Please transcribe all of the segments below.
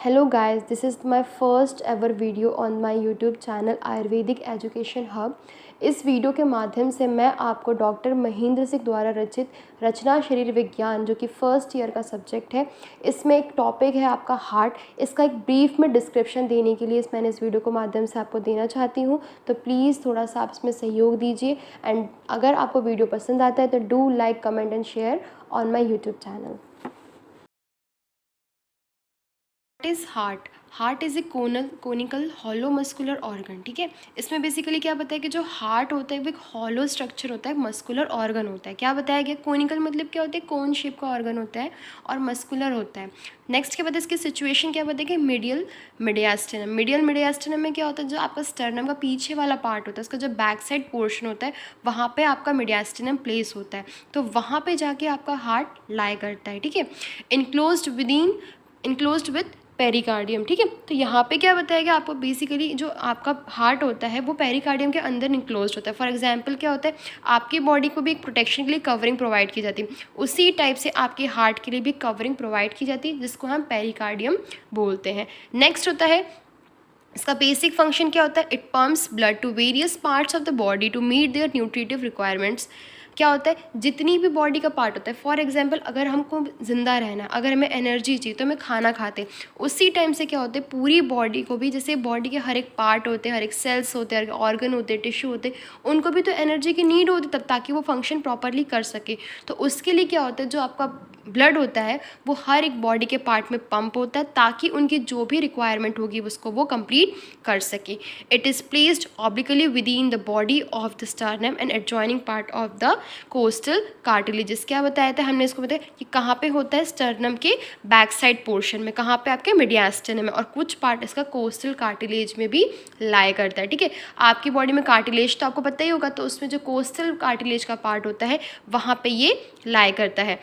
Hello guys, this is my first ever video on my YouTube channel Ayurvedic education hub. इस video के माध्यम से मैं आपको डॉक्टर महेंद्र सिंह द्वारा रचित रचना शरीर विज्ञान जो कि फर्स्ट ईयर का सब्जेक्ट है, इसमें एक टॉपिक है आपका हार्ट। इसका एक ब्रीफ में डिस्क्रिप्शन देने के लिए मैंने इस वीडियो को माध्यम से आपको देना चाहती हूँ, तो प्लीज़ थोड़ा सा आप इसमें सहयोग दीजिए। एंड अगर आपको वीडियो पसंद आता है तो do like, comment and share on my YouTube channel. Is heart. Heart is a conical hollow muscular organ. ठीक है, इसमें बेसिकली क्या बताया कि जो हार्ट होता है वो एक हॉलो स्ट्रक्चर होता है, मस्कुलर ऑर्गन होता है। क्या बताया गया? कोनिकल मतलब क्या होता है? कोन शेप का ऑर्गन होता है और मस्कुलर होता है। नेक्स्ट क्या बताया? इसकी सिचुएशन क्या बताया कि मीडियल मिडियास्टिनम। मीडियल मिडियास्टिनम में क्या होता है? जो आपका स्टर्नम का पीछे वाला पार्ट होता है, उसका जो बैक साइड पोर्शन होता है, वहाँ पे आपका मिडियास्टिनम प्लेस होता है। तो वहाँ पे जाके आपका हार्ट लाई करता है। ठीक है, इनक्लोज्ड विद पेरिकार्डियम। ठीक है, तो यहाँ पे क्या बताया गया आपको? बेसिकली जो आपका हार्ट होता है वो पेरिकार्डियम के अंदर इनक्लोज्ड होता है। फॉर एग्जांपल क्या होता है, आपकी बॉडी को भी एक प्रोटेक्शन के लिए कवरिंग प्रोवाइड की जाती है, उसी टाइप से आपके हार्ट के लिए भी कवरिंग प्रोवाइड की जाती है, जिसको हम पेरिकार्डियम बोलते हैं। नेक्स्ट होता है, इसका बेसिक फंक्शन क्या होता है? It pumps blood to various parts of the body to meet their nutritive requirements. क्या होता है? जितनी भी बॉडी का पार्ट होता है, फॉर एग्जांपल अगर हमको ज़िंदा रहना, अगर हमें एनर्जी चाहिए तो हमें खाना खाते, उसी टाइम से क्या होता है, पूरी बॉडी को भी, जैसे बॉडी के हर एक पार्ट होते हैं, हर एक सेल्स होते हैं, हर एक ऑर्गन होते हैं, टिश्यू होते हैं, उनको भी तो एनर्जी की नीड होती है तब ताकि वो फंक्शन प्रॉपरली कर सके। तो उसके लिए क्या होता है, जो आपका ब्लड होता है वो हर एक बॉडी के पार्ट में पंप होता है ताकि उनकी जो भी रिक्वायरमेंट होगी उसको वो कंप्लीट कर सके। It is placed obliquely with in the body of the sternum and adjoining part of the costal cartilages. क्या बताया था हमने? इसको बताया कि कहाँ पे होता है? स्टर्नम के बैक साइड पोर्शन में, कहाँ पे? आपके मिडियास्टिनम में, और कुछ पार्ट इसका कोस्टल कार्टिलेज में भी लाई करता है। ठीक है, आपकी बॉडी में कार्टिलेज तो आपको पता ही होगा, तो उसमें जो कोस्टल कार्टिलेज का पार्ट होता है वहाँ पे ये लाई करता है।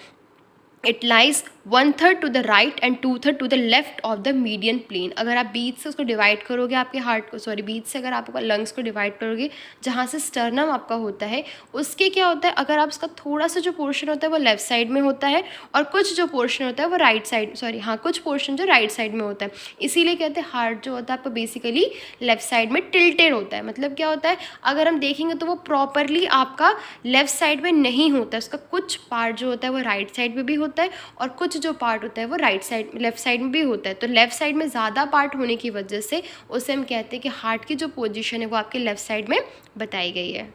It lies 1/3 to the right and 2/3 to the left of the median plane. अगर आप बीच से उसको डिवाइड करोगे, आपके हार्ट को, सॉरी बीच से अगर आप लंग्स को डिवाइड करोगे, जहाँ से स्टर्नम आपका होता है, उसके क्या होता है, अगर आप उसका थोड़ा सा जो पोर्शन होता है वो लेफ्ट साइड में होता है और कुछ जो पोर्शन होता है वो राइट साइड, सॉरी हाँ, कुछ पोर्शन जो राइट साइड में होता है। इसीलिए कहते हैं हार्ट जो होता है आपका बेसिकली लेफ्ट साइड में टिल्टेड होता है। मतलब क्या होता है, अगर हम देखेंगे तो वो प्रॉपरली आपका लेफ्ट साइड में नहीं होता है, उसका कुछ पार्ट जो होता है वो राइट साइड में भी होता है और कुछ जो पार्ट होता है वो राइट साइड, लेफ्ट साइड में भी होता है। तो लेफ्ट साइड में ज़्यादा पार्ट होने की वजह से उसे हम कहते हैं कि हार्ट की जो पोजीशन है वो आपके लेफ्ट साइड में बताई गई है।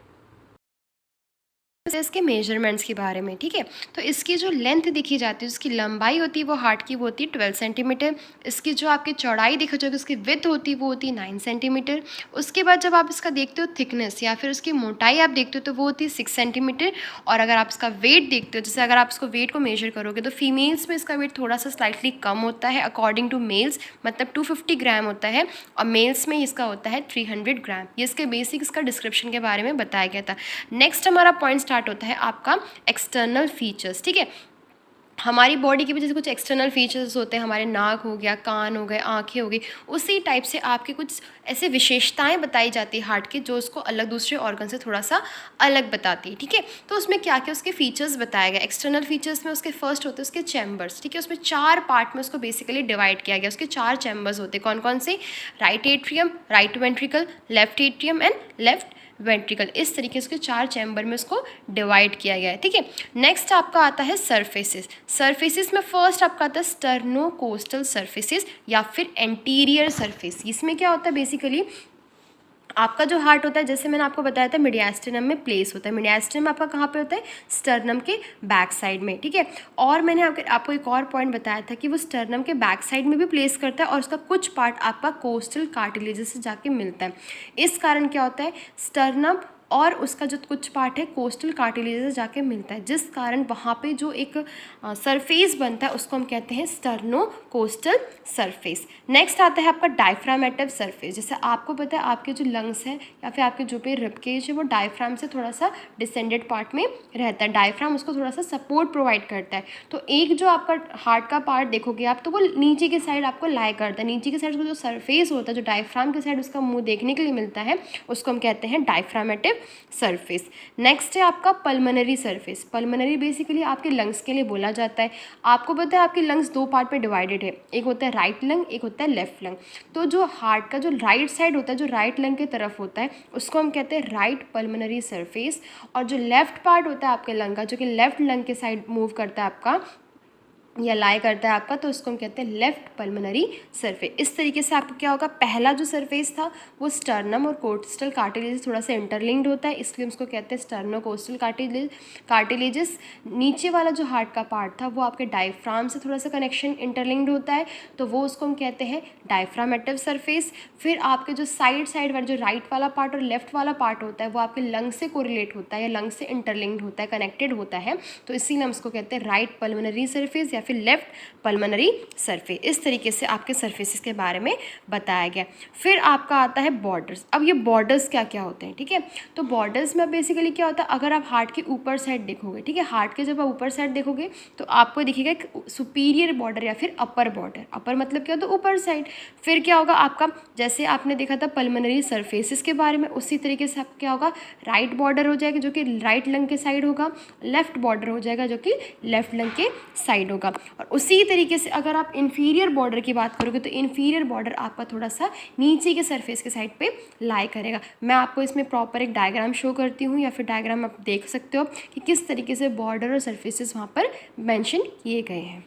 इसके मेजरमेंट्स के बारे में, ठीक है, तो इसकी जो लेंथ दिखी जाती है, उसकी लंबाई होती है वो हार्ट की, वो होती है 12 सेंटीमीटर। इसकी जो आपकी चौड़ाई देखो जाएगी, उसकी विड्थ होती है वो होती है 9 सेंटीमीटर। उसके बाद जब आप इसका देखते हो थिकनेस या फिर उसकी मोटाई आप देखते हो तो वो होती है 6 सेंटीमीटर। और अगर आप इसका वेट देखते हो, जैसे अगर आप इसको वेट को मेजर करोगे तो फीमेल्स में इसका वेट थोड़ा सा स्लाइटली कम होता है अकॉर्डिंग टू मेल्स, मतलब 250 ग्राम होता है, और मेल्स में इसका होता है 300 ग्राम। ये इसके बेसिक इसका डिस्क्रिप्शन के बारे में बताया गया था। नेक्स्ट हमारा पॉइंट स्टार्ट होता है आपका एक्सटर्नल फीचर्स। ठीक है, हमारी बॉडी के भी जैसे कुछ एक्सटर्नल फीचर्स होते हैं, हमारे नाक हो गया, कान हो गए, आंखें हो गई, उसी टाइप से आपके कुछ ऐसे विशेषताएं बताई जाती है हार्ट की जो उसको अलग, दूसरे ऑर्गन से थोड़ा सा अलग बताती है। ठीक है, तो उसमें क्या क्या उसके फीचर्स बताया गया। एक्सटर्नल फीचर्स में उसके फर्स्ट होते हैं उसके चैम्बर्स। ठीक है, उसमें 4 पार्ट में उसको बेसिकली डिवाइड किया गया। उसके 4 चैम्बर्स होते हैं। कौन कौन से? Right atrium, right ventricle, left atrium and left ventricle. इस तरीके से 4 चैम्बर में उसको डिवाइड किया गया है। ठीक है, नेक्स्ट आपका आता है सरफेसेस। सरफेसेस में फर्स्ट आपका आता है स्टर्नोकोस्टल सरफेसेस या फिर एंटीरियर सरफेस। इसमें क्या होता है, बेसिकली आपका जो हार्ट होता है, जैसे मैंने आपको बताया था, मिडियास्टिनम में प्लेस होता है। मिडियास्टिनम आपका कहाँ पे होता है? स्टर्नम के बैक साइड में। ठीक है, और मैंने आपको एक और पॉइंट बताया था कि वो स्टर्नम के बैक साइड में भी प्लेस करता है और उसका कुछ पार्ट आपका कोस्टल कार्टिलेजेस से जाके मिलता है। इस कारण क्या होता है, स्टर्नम और उसका जो कुछ पार्ट है कोस्टल कार्टिलेजेस से जाके मिलता है, जिस कारण वहाँ पे जो एक सरफेस बनता है उसको हम कहते हैं स्टर्नोकोस्टल सरफेस। नेक्स्ट आता है आपका डायफ्रामेटिव सरफेस। जैसे आपको पता है आपके जो लंग्स हैं या फिर आपके जो पे रिब केज है वो डायफ्राम से थोड़ा सा डिसेंडेड पार्ट में रहता है। डायफ्राम उसको थोड़ा सा सपोर्ट प्रोवाइड करता है। तो एक जो आपका हार्ट का पार्ट देखोगे आप तो वो नीचे की साइड आपको लाई करता है। नीचे की साइड जो सरफेस होता है, जो डायफ्राम की साइड उसका मुँह देखने के लिए मिलता है, उसको हम कहते हैं डायफ्रामेटिव सरफेस। नेक्स्ट है आपका पल्मोनरी सरफेस। पल्मोनरी बेसिकली आपके लंग्स के लिए बोला जाता है। आपको पता है आपके लंग्स दो पार्ट में डिवाइडेड है, एक होता है राइट लंग, एक होता है लेफ्ट लंग। तो जो हार्ट का जो राइट साइड होता है, जो राइट लंग की तरफ होता है, उसको हम कहते हैं राइट पल्मोनरी सरफेस। और जो लेफ्ट पार्ट होता है आपके लंग का, जो कि लेफ्ट लंग के साइड मूव करता है आपका या लाई करता है आपका, तो उसको हम कहते हैं लेफ्ट पल्मोनरी सरफेस। इस तरीके से आपका क्या होगा, पहला जो सरफेस था वो स्टर्नम और कोस्टल कार्टिलेज थोड़ा सा इंटरलिंक्ड होता है, इसलिए हम उसको कहते हैं स्टर्नो कोस्टल कार्टिलेजेस। नीचे वाला जो हार्ट का पार्ट था वो आपके डायफ्राम से थोड़ा सा कनेक्शन इंटरलिंक्ड होता है, तो वो उसको हम कहते हैं डायफ्रामेटिव सरफेस। फिर आपके जो साइड वाला जो राइट वाला पार्ट और लेफ्ट वाला पार्ट होता है वो आपके लंग से कोरिलेट होता है या लंग से इंटरलिंक्ड होता है, कनेक्टेड होता है, तो इसीलिए हम उसको कहते हैं राइट पल्मोनरी सरफेस या फिर लेफ्ट पल्मोनरी सरफेस। इस तरीके से आपके सरफेसेस के बारे में बताया गया। फिर आपका आता है बॉर्डर्स। अब ये बॉर्डर्स क्या क्या होते हैं, ठीक है। तो बॉर्डर्स में बेसिकली क्या होता है, अगर आप हार्ट के ऊपर साइड देखोगे, ठीक है, हार्ट के जब आप ऊपर साइड देखोगे तो आपको दिखेगा एक सुपीरियर बॉर्डर या फिर अपर बॉर्डर। अपर मतलब क्या होता है, ऊपर साइड। फिर क्या होगा आपका, जैसे आपने देखा था पल्मोनरी सरफेसेस के बारे में, उसी तरीके से आपका क्या होगा, राइट बॉर्डर हो जाएगा जो कि राइट लंग के साइड होगा, लेफ्ट बॉर्डर हो जाएगा जो कि लेफ्ट लंग के साइड होगा। और उसी तरीके से अगर आप इन्फीरियर बॉर्डर की बात करोगे तो इन्फीरियर बॉर्डर आपका थोड़ा सा नीचे के सरफेस के साइड पे लाई करेगा। मैं आपको इसमें प्रॉपर एक डायग्राम शो करती हूँ, या फिर डायग्राम आप देख सकते हो कि किस तरीके से बॉर्डर और सरफेसेस वहाँ पर मेंशन किए गए हैं।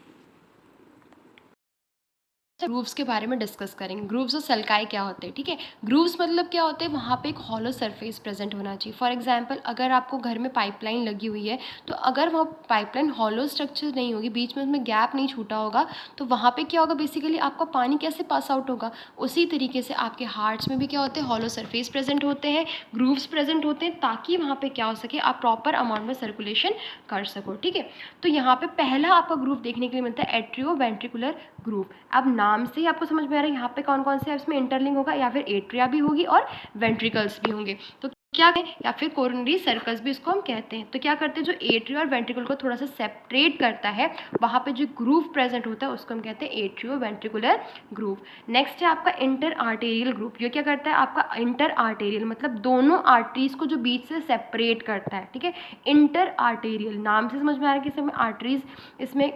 ग्रूव्स के बारे में डिस्कस करेंगे। ग्रूव्स और सल्काई क्या होते हैं, ठीक है। ग्रूव्स मतलब क्या होते हैं, वहाँ पे एक हॉलो सरफेस प्रेजेंट होना चाहिए। फॉर एग्जांपल अगर आपको घर में पाइपलाइन लगी हुई है, तो अगर वहाँ पाइपलाइन हॉलो स्ट्रक्चर नहीं होगी, बीच में उसमें गैप नहीं छूटा होगा, तो वहाँ पे क्या होगा, बेसिकली आपका पानी कैसे पास आउट होगा। उसी तरीके से आपके हार्ट्स में भी क्या होते हैं, हॉलो सरफेस प्रेजेंट होते हैं, ग्रूव्स प्रेजेंट होते हैं, ताकि वहाँ पर क्या हो सके, आप प्रॉपर अमाउंट में सर्कुलेशन कर सको, ठीक है। तो यहाँ पर पहला आपका ग्रूव देखने के लिए मिलता है एट्रियो वेंट्रिकुलर ग्रूव। अब नाम से ही आपको समझ में आ रहा है यहाँ पे कौन कौन से इसमें इंटरलिंक होगा, या फिर एट्रिया भी होगी और वेंट्रिकल्स भी होंगे, तो क्या है, या फिर कोरोनरी सर्कल्स भी इसको हम कहते हैं। तो क्या करते हैं, जो एट्रिया और वेंट्रिकल को थोड़ा सा सेपरेट करता है, वहाँ पे जो ग्रूव प्रेजेंट होता है उसको हम कहते हैं एट्रियो वेंट्रिकुलर ग्रूव। नेक्स्ट है आपका इंटर आर्टेरियल ग्रूव। ये क्या करता है, आपका इंटर आर्टेरियल मतलब दोनों आर्टरीज को जो बीच से सेपरेट करता है, ठीक है। इंटर आर्टेरियल नाम से समझ में आ रहा है कि इसमें आर्टरीज इसमें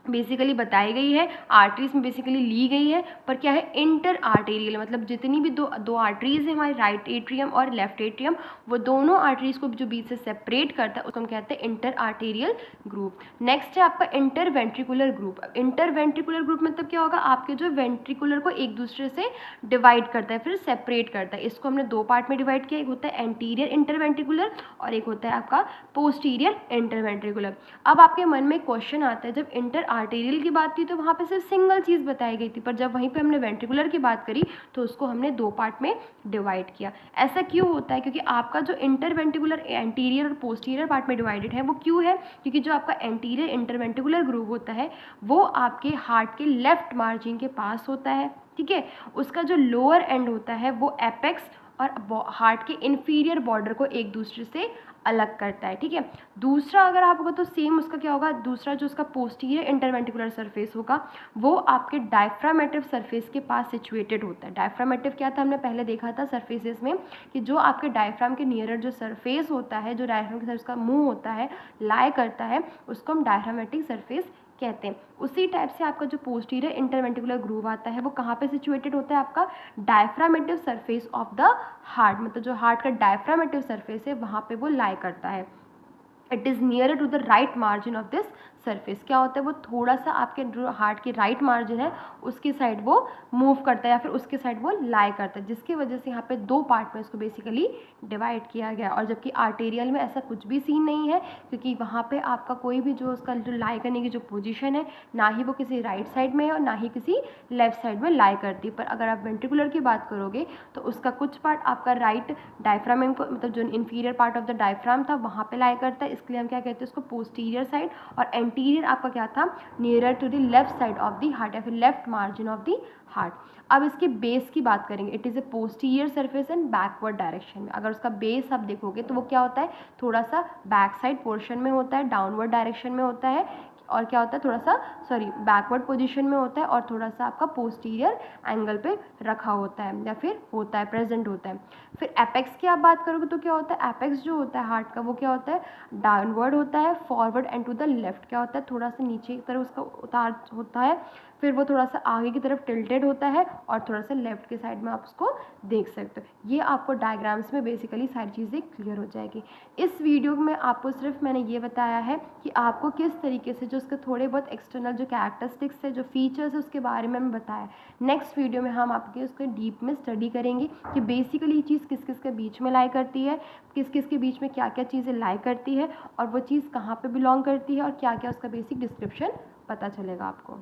बेसिकली बताई गई है, आर्टरीज में बेसिकली ली गई है, पर क्या है, इंटर आर्टेरियल मतलब जितनी भी दो आर्टरीज है हमारे राइट एट्रियम और लेफ्ट एट्रियम, वो दोनों आर्टरीज को जो बीच से सेपरेट करता है उसको हम कहते हैं इंटर आर्टेरियल ग्रुप। नेक्स्ट है आपका inter ventricular group. Inter ventricular group मतलब क्या होगा, आपके जो वेंट्रिकुलर को एक दूसरे से डिवाइड करता है, फिर सेपरेट करता है। इसको हमने दो पार्ट में डिवाइड किया, एक होता है एंटीरियर इंटरवेंट्रिकुलर और एक होता है आपका पोस्टीरियर इंटरवेंट्रिकुलर। अब आपके मन में क्वेश्चन आता है, जब इंटर आर्टेरियल की बात थी तो वहाँ पे सिर्फ सिंगल चीज़ बताई गई थी, पर जब वहीं पे हमने वेंट्रिकुलर की बात करी तो उसको हमने दो पार्ट में डिवाइड किया। ऐसा क्यों होता है, क्योंकि आपका जो इंटरवेंट्रिकुलर एंटीरियर और पोस्टीरियर पार्ट में डिवाइडेड है वो क्यों है, क्योंकि जो आपका एंटीरियर इंटरवेंट्रिकुलर ग्रूव होता है वो आपके हार्ट के लेफ्ट मार्जिन के पास होता है, ठीक है। उसका जो लोअर एंड होता है वो एपेक्स और हार्ट के इन्फीरियर बॉर्डर को एक दूसरे से अलग करता है, ठीक है। दूसरा अगर आप होगा तो सेम उसका क्या होगा, दूसरा जो उसका पोस्टीरियर इंटरवेंट्रिकुलर सरफेस होगा वो आपके डायफ्रामेटिव सरफेस के पास सिचुएटेड होता है। डायफ्रामेटिव क्या था, हमने पहले देखा था सरफेसेस में कि जो आपके डायफ्राम के नियरर जो सरफेस होता है, जो डायफ्राम के सरफेस का मुंह होता है, लाई करता है, उसको हम डायफ्रामेटिक सरफेस कहते हैं। उसी टाइप से आपका जो पोस्टीरियर इंटरवेंट्रिकुलर ग्रूव आता है वो कहाँ पे सिचुएटेड होता है, आपका डायफ्रामेटिव सरफेस ऑफ द हार्ट, मतलब जो हार्ट का डायफ्रामेटिव सरफेस है वहाँ पे वो लाई करता है। It is near to the right margin of this surface. क्या होता है, वो थोड़ा सा आपके जो हार्ट की राइट मार्जिन है उसकी साइड वो मूव करता है या फिर उसके साइड वो लाई करता है, जिसकी वजह से यहाँ पे दो पार्ट में इसको बेसिकली डिवाइड किया गया। और जबकि आर्टेरियल में ऐसा कुछ भी सीन नहीं है, क्योंकि वहाँ पे आपका कोई भी जो उसका जो लाई करने की जो पोजीशन है, ना ही वो किसी राइट साइड में है और ना ही किसी लेफ्ट साइड में लाई करती है। पर अगर आप वेंट्रिकुलर की बात करोगे तो उसका कुछ पार्ट आपका राइट डायफ्राम को मतलब जो inferior part of the diaphragm था वहाँ पे लाई करता है, इसके लिए हम क्या कहते हैं उसको पोस्टीरियर साइड, और एंटीरियर आपका क्या था, nearer to the left side of the heart या फिर left margin of the heart. अब इसके बेस की बात करेंगे, it is a posterior surface and backward direction में। अगर उसका बेस आप देखोगे तो वो क्या होता है, थोड़ा सा बैक साइड पोर्शन में होता है, डाउनवर्ड डायरेक्शन में होता है, और क्या होता है, थोड़ा सा बैकवर्ड पोजीशन में होता है और थोड़ा सा आपका पोस्टीरियर एंगल पे रखा होता है या फिर होता है, प्रेजेंट होता है। फिर एपेक्स की आप बात करोगे तो क्या होता है, एपेक्स जो होता है हार्ट का वो क्या होता है, डाउनवर्ड होता है, forward and to the left क्या होता है, थोड़ा सा नीचे की तरफ उसका उतार होता है, फिर वो थोड़ा सा आगे की तरफ टिल्टेड होता है और थोड़ा सा लेफ्ट के साइड में आप उसको देख सकते हो। ये आपको डायग्राम्स में बेसिकली सारी चीज़ें क्लियर हो जाएगी। इस वीडियो में आपको सिर्फ मैंने ये बताया है कि आपको किस तरीके से जो उसके थोड़े बहुत एक्सटर्नल जो कैरेक्टरिस्टिक्स है, जो फीचर्स है, उसके बारे में बताया। नेक्स्ट वीडियो में हम आपके उसको डीप में स्टडी करेंगे कि बेसिकली ये चीज़ किस किस के बीच में लाई करती है, किस किस के बीच में क्या क्या चीज़ें लाई करती है और वो चीज़ कहाँ पे बिलोंग करती है और क्या क्या उसका बेसिक डिस्क्रिप्शन पता चलेगा आपको।